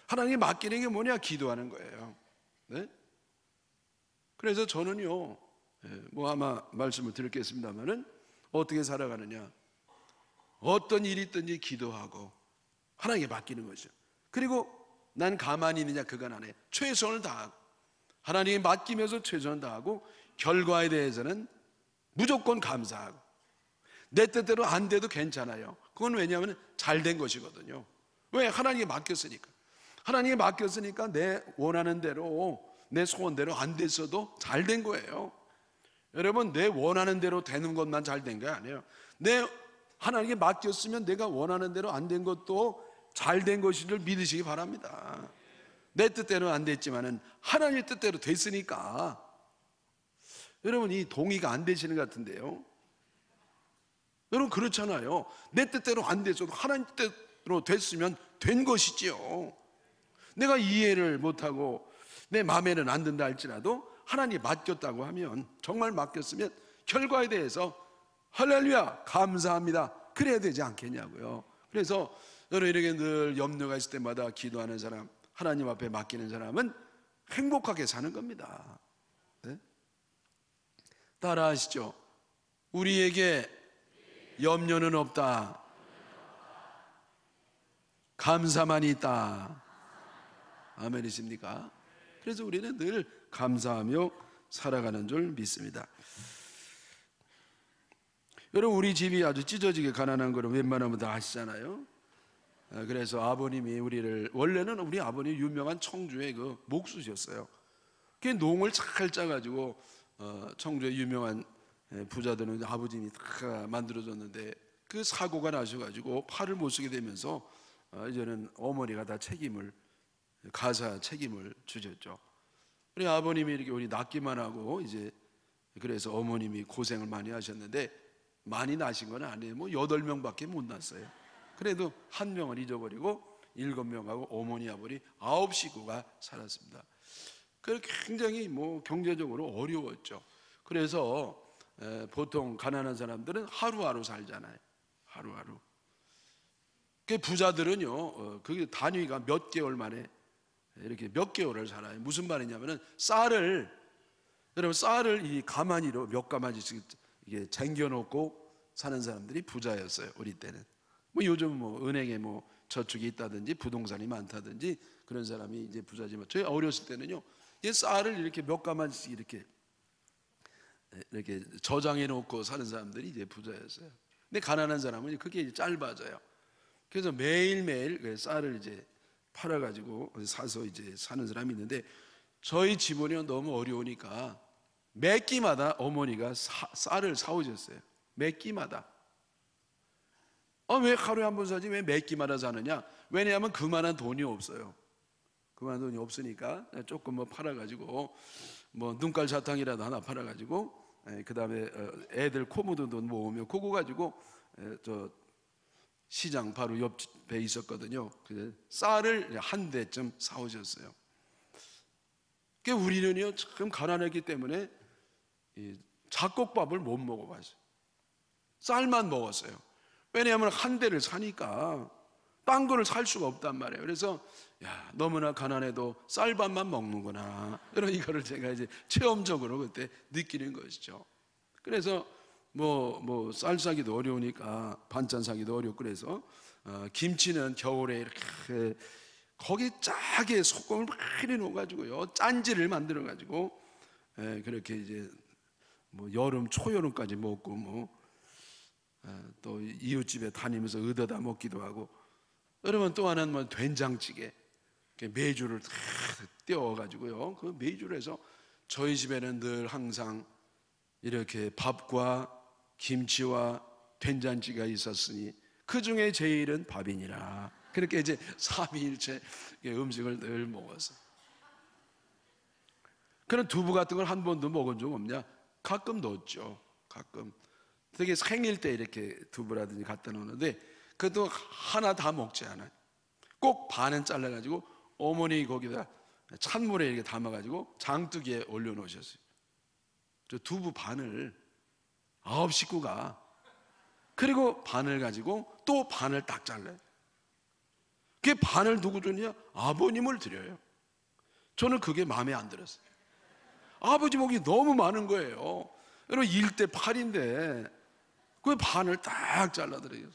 하나님께 맡기는 게 뭐냐? 기도하는 거예요. 네? 그래서 저는요, 뭐 아마 말씀을 드리겠습니다만은 어떻게 살아가느냐? 어떤 일이 있든지 기도하고 하나님께 맡기는 거죠. 그리고 난 가만히 있느냐? 그건 안 해. 최선을 다하고 하나님께 맡기면서 최선을 다하고 결과에 대해서는 무조건 감사하고 내 뜻대로 안 돼도 괜찮아요. 그건 왜냐하면 잘된 것이거든요. 왜? 하나님께 맡겼으니까. 하나님께 맡겼으니까 내 원하는 대로, 내 소원대로 안 됐어도 잘된 거예요. 여러분, 내 원하는 대로 되는 것만 잘된 게 아니에요. 하나님께 맡겼으면 내가 원하는 대로 안 된 것도 잘된 것인 줄 믿으시기 바랍니다. 내 뜻대로 안 됐지만은 하나님의 뜻대로 됐으니까. 여러분, 이 동의가 안 되시는 것 같은데요. 여러분, 그렇잖아요. 내 뜻대로 안 됐어도 하나님 뜻대로 됐으면 된 것이지요. 내가 이해를 못하고 내 마음에는 안 든다 할지라도 하나님이 맡겼다고 하면, 정말 맡겼으면 결과에 대해서 할렐루야 감사합니다 그래야 되지 않겠냐고요. 그래서 여러분에게 늘 염려가 있을 때마다 기도하는 사람, 하나님 앞에 맡기는 사람은 행복하게 사는 겁니다. 네? 따라 하시죠. 우리에게 염려는 없다. 감사만 있다. 아멘이십니까? 그래서 우리는 늘 감사하며 살아가는 줄 믿습니다. 여러분, 우리 집이 아주 찢어지게 가난한 거는 웬만하면 다 아시잖아요. 그래서 아버님이 원래는 우리 아버님 유명한 청주의 그 목수셨어요. 그 농을 잘 짜가지고 청주의 유명한 부자들은 아버님이 다 만들어줬는데 그 사고가 나셔가지고 팔을 못 쓰게 되면서 이제는 어머니가 다 가사 책임을 주셨죠. 우리 아버님이 이렇게 우리 낳기만 하고 이제 그래서 어머님이 고생을 많이 하셨는데 많이 나신 건 아니에요. 뭐 8명밖에 못 낳았어요. 그래도 한 명을 잊어버리고 7명하고 어머니 아버지 9 식구가 살았습니다. 그렇게 굉장히 뭐 경제적으로 어려웠죠. 그래서 보통 가난한 사람들은 하루하루 살잖아요. 하루하루. 그 부자들은요, 그게 단위가 몇 개월 만에 이렇게 몇 개월을 살아요. 무슨 말이냐면은 여러분 쌀을 이 가마니로 몇 가마니씩 이게 쟁겨놓고 사는 사람들이 부자였어요. 우리 때는. 뭐 요즘 뭐 은행에 뭐 저축이 있다든지 부동산이 많다든지 그런 사람이 이제 부자지만 저희 어렸을 때는요, 이 쌀을 이렇게 몇 가마니씩 이렇게 저장해 놓고 사는 사람들이 이제 부자였어요. 근데 가난한 사람은 그게 이제 짧아져요. 그래서 매일매일 쌀을 이제 팔아가지고 사서 이제 사는 사람이 있는데, 저희 집은요 너무 어려우니까 매 끼마다 어머니가 쌀을 사오셨어요. 매 끼마다. 왜 하루에 한 번 사지 왜 매 끼마다 사느냐? 왜냐하면 그만한 돈이 없어요. 그만한 돈이 없으니까 조금 뭐 팔아가지고 뭐 눈깔 사탕이라도 하나 팔아가지고 그 다음에 애들 코 묻은 돈 모으면 그거 가지고 저 시장 바로 옆에 있었거든요. 그래서 쌀을 한 대쯤 사오셨어요. 그러니까 우리는요 참 가난했기 때문에 잡곡밥을 못 먹어봤어요. 쌀만 먹었어요. 왜냐하면 한 대를 사니까 딴 거를 살 수가 없단 말이에요. 그래서 야, 너무나 가난해도 쌀밥만 먹는구나, 이런 이거를 제가 이제 체험적으로 그때 느끼는 것이죠. 그래서 뭐 쌀 사기도 어려우니까 반찬 사기도 어렵고, 그래서 김치는 겨울에 이렇게 거기 짜게 소금을 많이 넣어가지고요 짠지를 만들어가지고 그렇게 이제 뭐 여름 초여름까지 먹고 뭐 또 이웃집에 다니면서 얻어다 먹기도 하고, 여러분 또 하나는 뭐 된장찌개, 메주를 다 떼어가지고요 그 메주를 해서 저희 집에는 늘 항상 이렇게 밥과 김치와 된장찌개가 있었으니 그 중에 제일은 밥이니라, 그렇게 이제 삼위일체 음식을 늘 먹었어요. 그런 두부 같은 걸 한 번도 먹은 적 없냐? 가끔 넣었죠. 가끔 되게 생일 때 이렇게 두부라든지 갖다 놓는데 그것도 하나 다 먹지 않아요. 꼭 반은 잘라가지고 어머니 거기다 찬물에 이렇게 담아가지고 장뜨기에 올려놓으셨어요. 저 두부 반을 9식구가, 그리고 반을 가지고 또 반을 딱 잘라요. 그게 반을 누구 줬냐? 아버님을 드려요. 저는 그게 마음에 안 들었어요. 아버지 먹이 너무 많은 거예요. 여러분 1대 8인데 그 반을 딱 잘라드려요.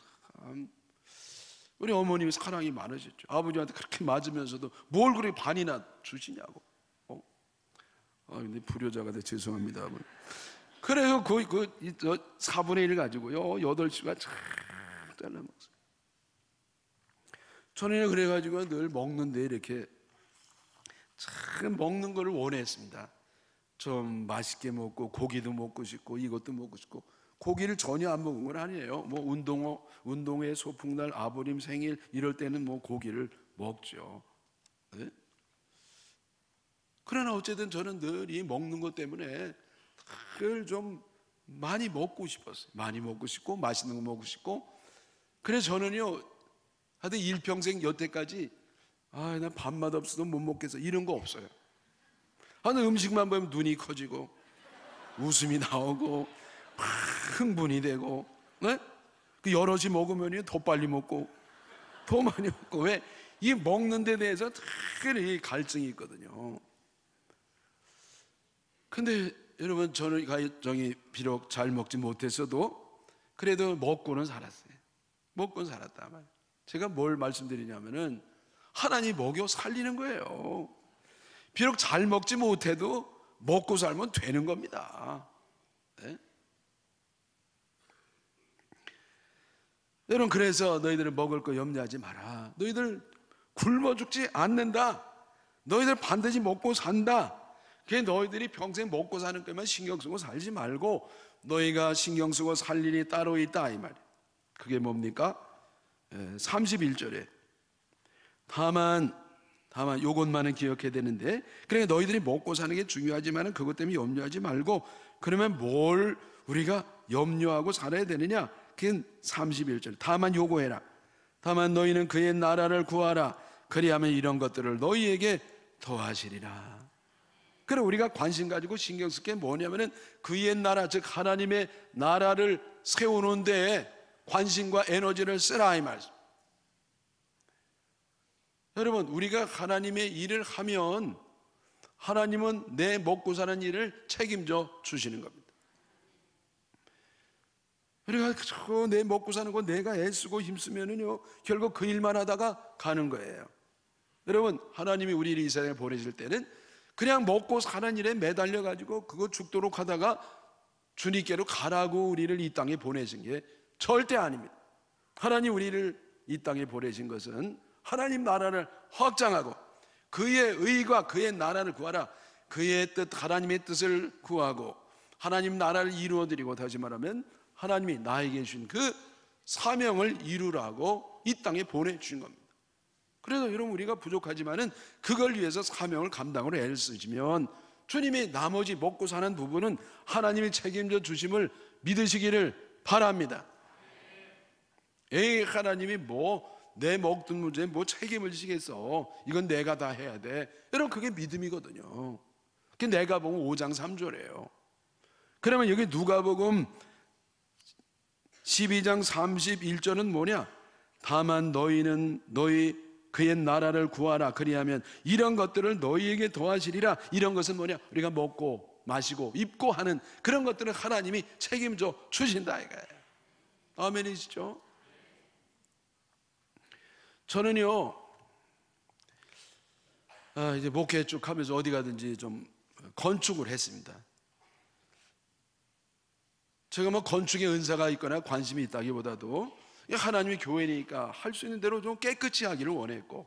우리 어머님이 사랑이 많으셨죠. 아버지한테 그렇게 맞으면서도 뭘 그렇게 반이나 주시냐고. 근데 불효자가 돼 죄송합니다. 그래서 그 4분의 1 가지고요 8시간 쫙 잘라 먹었어요. 저는 그래가지고 늘 먹는데 이렇게 참 먹는 거를 원했습니다. 좀 맛있게 먹고 고기도 먹고 싶고 이것도 먹고 싶고. 고기를 전혀 안 먹은 건 아니에요. 뭐 운동회, 소풍날, 아버님 생일 이럴 때는 뭐 고기를 먹죠. 네? 그러나 어쨌든 저는 늘 이 먹는 것 때문에 늘 좀 많이 먹고 싶었어요. 많이 먹고 싶고 맛있는 거 먹고 싶고. 그래서 저는요 하여튼 일평생 여태까지 난 밥맛 없어도 못 먹겠어 이런 거 없어요. 하여튼 음식만 보면 눈이 커지고 웃음이 나오고 막 흥분이 되고, 네? 그 여럿이 먹으면 더 빨리 먹고 더 많이 먹고. 왜? 이 먹는 데 대해서 특별히 갈증이 있거든요. 근데 여러분 저는 가정이 비록 잘 먹지 못했어도 그래도 먹고는 살았어요. 먹고는 살았단 말이에요. 제가 뭘 말씀드리냐면은 하나님 먹여 살리는 거예요. 비록 잘 먹지 못해도 먹고 살면 되는 겁니다. 네? 여러분 그래서 너희들은 먹을 거 염려하지 마라. 너희들 굶어 죽지 않는다. 너희들 반드시 먹고 산다. 그게 너희들이 평생 먹고 사는 것만 신경 쓰고 살지 말고 너희가 신경 쓰고 살 일이 따로 있다 이 말이에요. 그게 뭡니까? 31절에 다만 요것만은 기억해야 되는데, 그러니까 너희들이 먹고 사는 게 중요하지만 그것 때문에 염려하지 말고. 그러면 뭘 우리가 염려하고 살아야 되느냐? 그게 31절. 다만 요구해라. 다만 너희는 그의 나라를 구하라. 그리하면 이런 것들을 너희에게 더하시리라. 그래 우리가 관심 가지고 신경 쓸 게 뭐냐면은 그의 나라, 즉 하나님의 나라를 세우는 데에 관심과 에너지를 쓰라 이 말씀. 여러분 우리가 하나님의 일을 하면 하나님은 내 먹고 사는 일을 책임져 주시는 겁니다. 우리가 내 먹고 사는 거 내가 애쓰고 힘쓰면은요 결국 그 일만 하다가 가는 거예요. 여러분 하나님이 우리를 이 세상에 보내실 때는 그냥 먹고 사는 일에 매달려 가지고 그거 죽도록 하다가 주님께로 가라고 우리를 이 땅에 보내신 게 절대 아닙니다. 하나님 우리를 이 땅에 보내신 것은 하나님 나라를 확장하고 그의 의가 그의 나라를 구하라. 그의 뜻 하나님의 뜻을 구하고 하나님 나라를 이루어드리고, 다시 말하면 하나님이 나에게 주신 그 사명을 이루라고 이 땅에 보내주신 겁니다. 그래서 여러분 우리가 부족하지만은 그걸 위해서 사명을 감당으로 애를 쓰시면 주님이 나머지 먹고 사는 부분은 하나님이 책임져 주심을 믿으시기를 바랍니다. 에이 하나님이 내 먹던 문제에 책임을 지겠어. 이건 내가 다 해야 돼. 여러분 그게 믿음이거든요. 그게 내가 보면 5장 3절이에요. 그러면 여기 누가복음 12장 31절은 뭐냐? 다만 너희는 그의 나라를 구하라. 그리하면 이런 것들을 너희에게 더하시리라. 이런 것은 뭐냐? 우리가 먹고 마시고 입고 하는 그런 것들을 하나님이 책임져 주신다 이거예요. 아멘이시죠? 저는요 이제 목회 쭉 하면서 어디 가든지 좀 건축을 했습니다. 제가 건축에 은사가 있거나 관심이 있다기보다도 하나님의 교회니까 할 수 있는 대로 좀 깨끗이 하기를 원했고,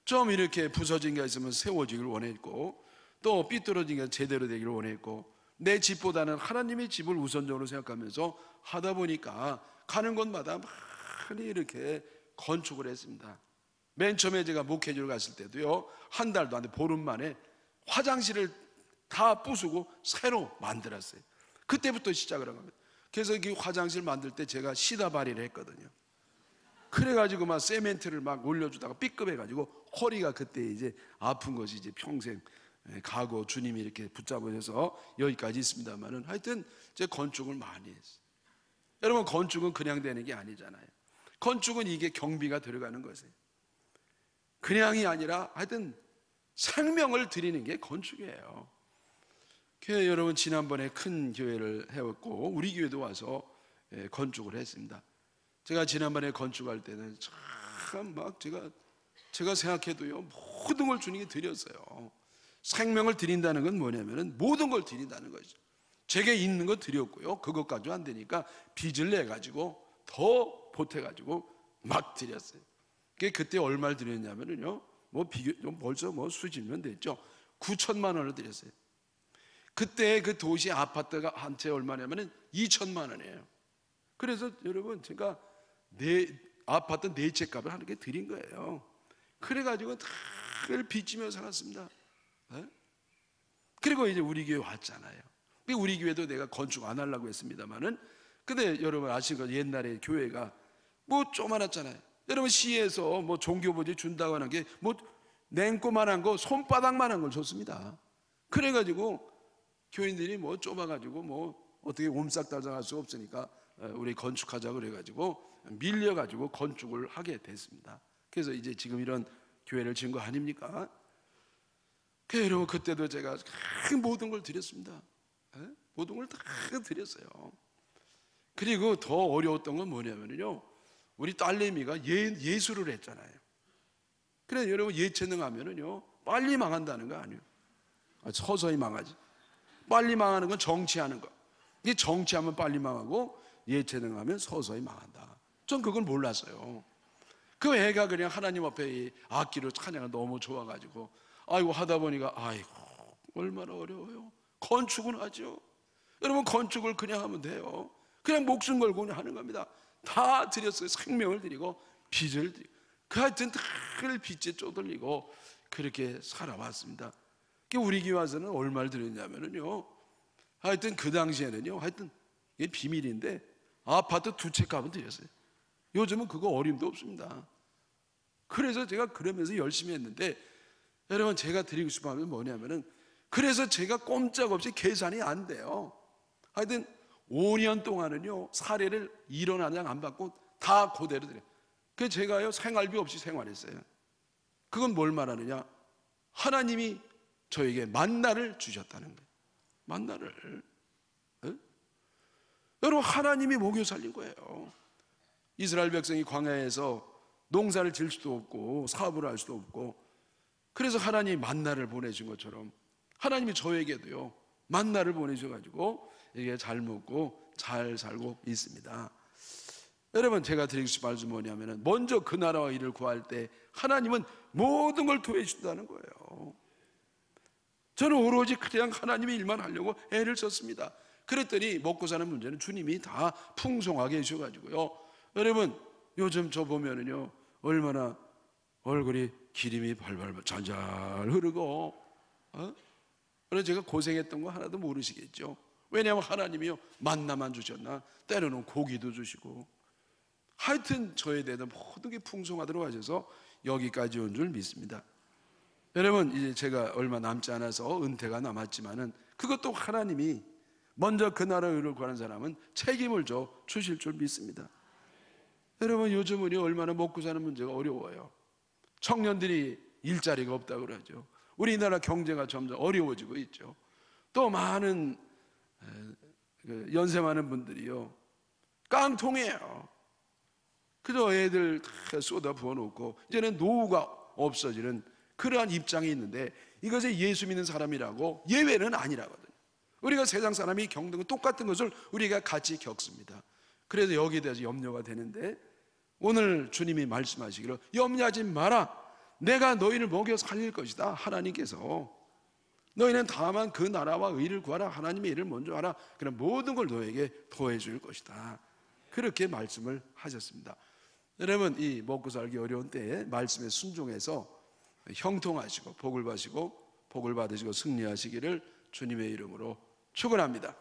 좀 이렇게 부서진 게 있으면 세워지기를 원했고, 또 삐뚤어진 게 제대로 되기를 원했고, 내 집보다는 하나님의 집을 우선적으로 생각하면서 하다 보니까 가는 곳마다 많이 이렇게 건축을 했습니다. 맨 처음에 제가 목회지로 갔을 때도요 한 달도 안 돼 보름 만에 화장실을 다 부수고 새로 만들었어요. 그때부터 시작을 한 겁니다. 그래서 그 화장실 만들 때 제가 시다바리를 했거든요. 그래가지고 막 세멘트를 막 올려주다가 삐급해가지고 허리가 그때 이제 아픈 것이 이제 평생 가고 주님이 이렇게 붙잡으셔서 여기까지 있습니다만은 하여튼 제 건축을 많이 했어요. 여러분, 건축은 그냥 되는 게 아니잖아요. 건축은 이게 경비가 들어가는 것이에요. 그냥이 아니라 하여튼 생명을 드리는 게 건축이에요. 그래서 여러분, 지난번에 큰 교회를 해왔고 우리 교회도 와서 건축을 했습니다. 제가 지난번에 건축할 때는 참 막 제가 생각해도요, 모든 걸 주님께 드렸어요. 생명을 드린다는 건 뭐냐면은 모든 걸 드린다는 거죠. 제게 있는 거 드렸고요, 그것 가지고 안 되니까 빚을 내 가지고 더 보태 가지고 막 드렸어요. 그때 얼마를 드렸냐면은요, 뭐 벌써 뭐 수십 년 됐죠. 9천만 원을 드렸어요. 그때 그 도시 아파트가 한 채 얼마냐면은 2천만 원이에요. 그래서 여러분, 제가 아파트 4채 값을 하나님께 드린 거예요. 그래가지고 늘 빚지며 살았습니다. 네? 그리고 이제 우리 교회 왔잖아요. 우리 교회도 내가 건축 안 하려고 했습니다만은, 근데 여러분 아시는 거, 옛날에 교회가 뭐 조그만했잖아요. 여러분, 시에서 뭐 종교부지 준다고 하는 게 뭐 냉꼬만한 거, 손바닥만한 걸 줬습니다. 그래가지고 교인들이 뭐 좁아가지고 뭐 어떻게 옴싹달싹할 수 없으니까 우리 건축하자고 그래가지고 밀려가지고 건축을 하게 됐습니다. 그래서 이제 지금 이런 교회를 지은 거 아닙니까? 그래서 여러분, 그때도 제가 모든 걸 드렸습니다. 모든 걸 다 드렸어요. 그리고 더 어려웠던 건 뭐냐면요, 우리 딸내미가 예술을 했잖아요. 그래 여러분, 예체능 하면은요 빨리 망한다는 거 아니에요. 서서히 망하지. 빨리 망하는 건 정치하는 거. 이게 정치하면 빨리 망하고 예체능 하면 서서히 망한다. 전 그걸 몰랐어요. 그 애가 그냥 하나님 앞에 이 악기로 찬양을 너무 좋아가지고 아이고 하다 보니까 아이고 얼마나 어려워요. 건축은 하죠. 여러분, 건축을 그냥 하면 돼요. 그냥 목숨 걸고 그냥 하는 겁니다. 다 드렸어요. 생명을 드리고 빚을 드리고, 그 하여튼 늘 빚에 쪼들리고 그렇게 살아왔습니다. 우리 교회 와서는 얼마를 드렸냐면요, 하여튼 그 당시에는요, 하여튼 이게 비밀인데 아파트 2채 값은 드렸어요. 요즘은 그거 어림도 없습니다. 그래서 제가 그러면서 열심히 했는데, 여러분, 제가 드리고 싶은 말은 뭐냐면은, 그래서 제가 꼼짝없이 계산이 안 돼요. 하여튼 5년 동안은요 사례를 1원 한 장 안 받고 다 그대로 드려요. 그래서 제가요 생활비 없이 생활했어요. 그건 뭘 말하느냐, 하나님이 저에게 만나를 주셨다는 거예요. 만나를. 여러분, 하나님이 먹여 살린 거예요. 이스라엘 백성이 광야에서 농사를 지을 수도 없고 사업을 할 수도 없고, 그래서 하나님이 만나를 보내신 것처럼 하나님이 저에게도요 만나를 보내셔가지고 이게 잘 먹고 잘 살고 있습니다. 여러분, 제가 드리고 싶은 말씀 뭐냐면은, 먼저 그 나라와 일을 구할 때 하나님은 모든 걸 도와주신다는 준다는 거예요. 저는 오로지 그냥 하나님의 일만 하려고 애를 썼습니다. 그랬더니 먹고 사는 문제는 주님이 다 풍성하게 해주셔가지고요. 여러분, 요즘 저 보면은요 얼마나 얼굴이 기름이 발발 잘잘 흐르고, 그래서 제가 고생했던 거 하나도 모르시겠죠. 왜냐하면 하나님이요 만나만 주셨나, 때로는 고기도 주시고, 하여튼 저에 대한 모든 게 풍성하도록 하셔서 여기까지 온 줄 믿습니다. 여러분, 이제 제가 얼마 남지 않아서 은퇴가 남았지만은 그것도 하나님이 먼저 그 나라의 의를 구하는 사람은 책임을 져 주실 줄 믿습니다. 여러분, 요즘은 얼마나 먹고 사는 문제가 어려워요. 청년들이 일자리가 없다고 그러죠. 우리나라 경제가 점점 어려워지고 있죠. 또 많은 연세 많은 분들이요 깡통이에요. 그저 애들 다 쏟아 부어놓고 이제는 노후가 없어지는 그러한 입장이 있는데, 이것에 예수 믿는 사람이라고 예외는 아니라거든요. 우리가 세상 사람이 겪는 건 똑같은 것을 우리가 같이 겪습니다. 그래서 여기에 대해서 염려가 되는데, 오늘 주님이 말씀하시기를 염려하지 마라, 내가 너희를 먹여 살릴 것이다. 하나님께서 너희는 다만 그 나라와 의를 구하라, 하나님의 일을 먼저 하라, 그럼 모든 걸 너에게 더해 줄 것이다. 그렇게 말씀을 하셨습니다. 여러분, 이 먹고 살기 어려운 때에 말씀에 순종해서 형통하시고 복을 받으시고 승리하시기를 주님의 이름으로 축원합니다.